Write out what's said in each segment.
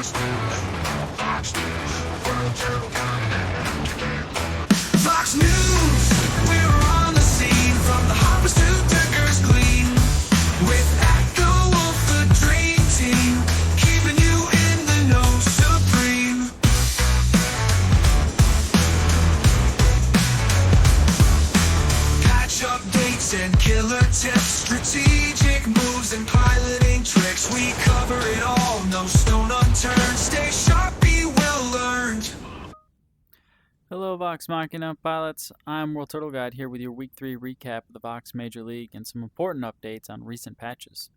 Vox News, we're on the scene from the hoppers to diggers glean. With Echo Wolf, the dream team, keeping you in the know supreme. Patch updates and killer tips, strategic moves and piloting tricks. We cover it all, no stone unturned. Stay sharp, be well learned. Hello Vox Machinae pilots, I'm World Turtle Guide here with your Week 3 recap of the Vox Major League and some important updates on recent patches.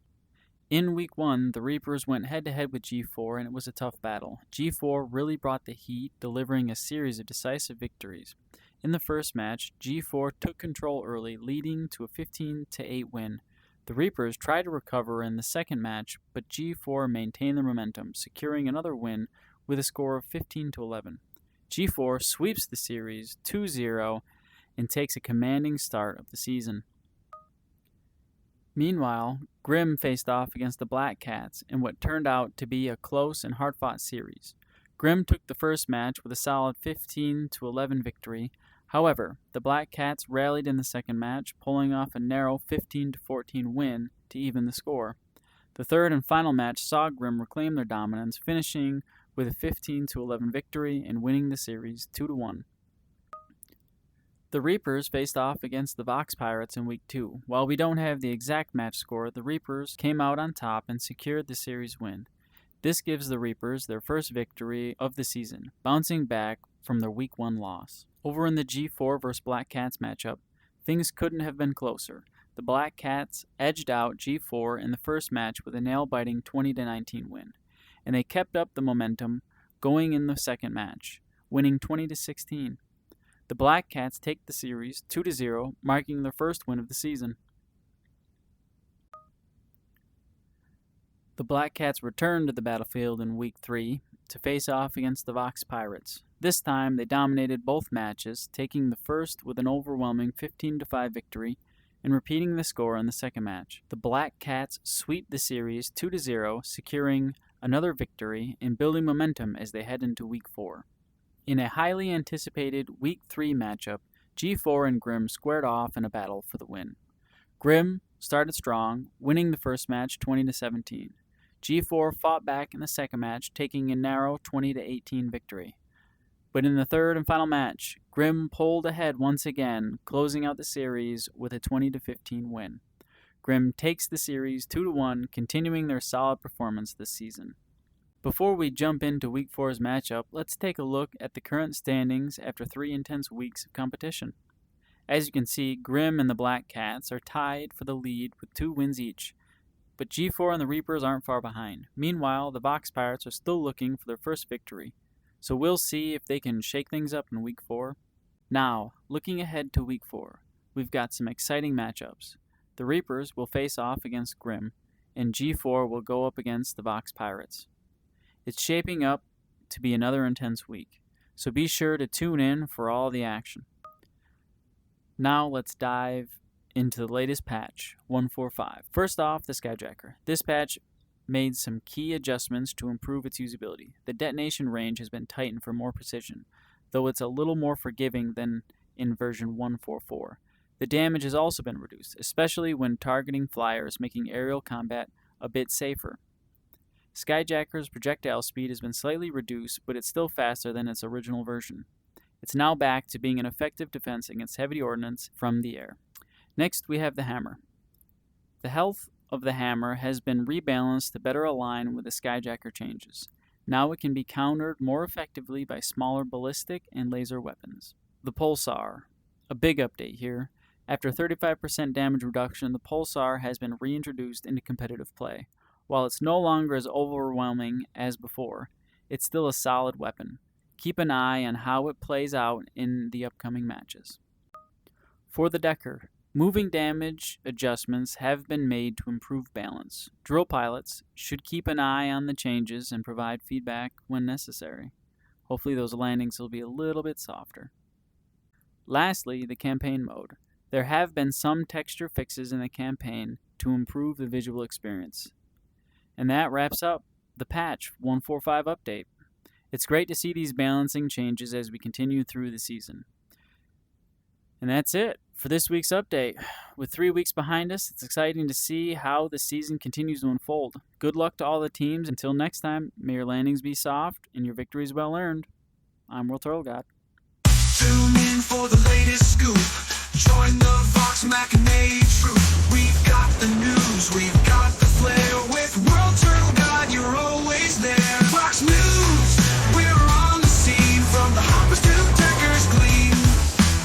In Week 1, the Reapers went head-to-head with G4 and it was a tough battle. G4 really brought the heat, delivering a series of decisive victories. In the first match, G4 took control early, leading to a 15-8 win. The Reapers tried to recover in the second match, but G4 maintained their momentum, securing another win with a score of 15-11. G4 sweeps the series 2-0 and takes a commanding start of the season. Meanwhile, Grimm faced off against the Black Cats in what turned out to be a close and hard-fought series. Grimm took the first match with a solid 15-11 victory. However, the Black Cats rallied in the second match, pulling off a narrow 15-14 win to even the score. The third and final match saw Grimm reclaim their dominance, finishing with a 15-11 victory and winning the series 2-1. The Reapers faced off against the Vox Pirates in Week 2. While we don't have the exact match score, the Reapers came out on top and secured the series win. This gives the Reapers their first victory of the season, bouncing back from their Week 1 loss. Over in the G4 vs Black Cats matchup, things couldn't have been closer. The Black Cats edged out G4 in the first match with a nail-biting 20-19 win, and they kept up the momentum going in the second match, winning 20-16. The Black Cats take the series 2-0, marking their first win of the season. The Black Cats returned to the battlefield in Week 3 to face off against the Vox Pirates. This time, they dominated both matches, taking the first with an overwhelming 15-5 victory and repeating the score in the second match. The Black Cats sweep the series 2-0, securing another victory and building momentum as they head into Week 4. In a highly anticipated Week 3 matchup, G4 and Grimm squared off in a battle for the win. Grimm started strong, winning the first match 20-17. G4 fought back in the second match, taking a narrow 20-18 victory. But in the third and final match, Grimm pulled ahead once again, closing out the series with a 20-15 win. Grimm takes the series 2-1, continuing their solid performance this season. Before we jump into Week 4's matchup, let's take a look at the current standings after 3 intense weeks of competition. As you can see, Grimm and the Black Cats are tied for the lead with 2 wins each, but G4 and the Reapers aren't far behind. Meanwhile, the Vox Pirates are still looking for their first victory, so we'll see if they can shake things up in Week 4. Now, looking ahead to Week 4, we've got some exciting matchups. The Reapers will face off against Grimm, and G4 will go up against the Vox Pirates. It's shaping up to be another intense week, so be sure to tune in for all the action. Now let's dive into the latest patch, 1.4.5. First off, the Skyjacker. This patch made some key adjustments to improve its usability. The detonation range has been tightened for more precision, though it's a little more forgiving than in version 1.4.4. The damage has also been reduced, especially when targeting flyers, making aerial combat a bit safer. Skyjacker's projectile speed has been slightly reduced, but it's still faster than its original version. It's now back to being an effective defense against heavy ordnance from the air. Next, we have the hammer. The health of the hammer has been rebalanced to better align with the Skyjacker changes. Now it can be countered more effectively by smaller ballistic and laser weapons. The Pulsar. A big update here. After 35% damage reduction, the Pulsar has been reintroduced into competitive play. While it's no longer as overwhelming as before, it's still a solid weapon. Keep an eye on how it plays out in the upcoming matches. For the Decker, moving damage adjustments have been made to improve balance. Drill pilots should keep an eye on the changes and provide feedback when necessary. Hopefully those landings will be a little bit softer. Lastly, the campaign mode. There have been some texture fixes in the campaign to improve the visual experience. And that wraps up the patch 145 update. It's great to see these balancing changes as we continue through the season. And that's it for this week's update. With 3 weeks behind us, it's exciting to see how the season continues to unfold. Good luck to all the teams. Until next time, may your landings be soft and your victories well earned. I'm World Turtle God. Tune in for the latest scoop. Join the Vox Machinae troop. We've got the news, we've got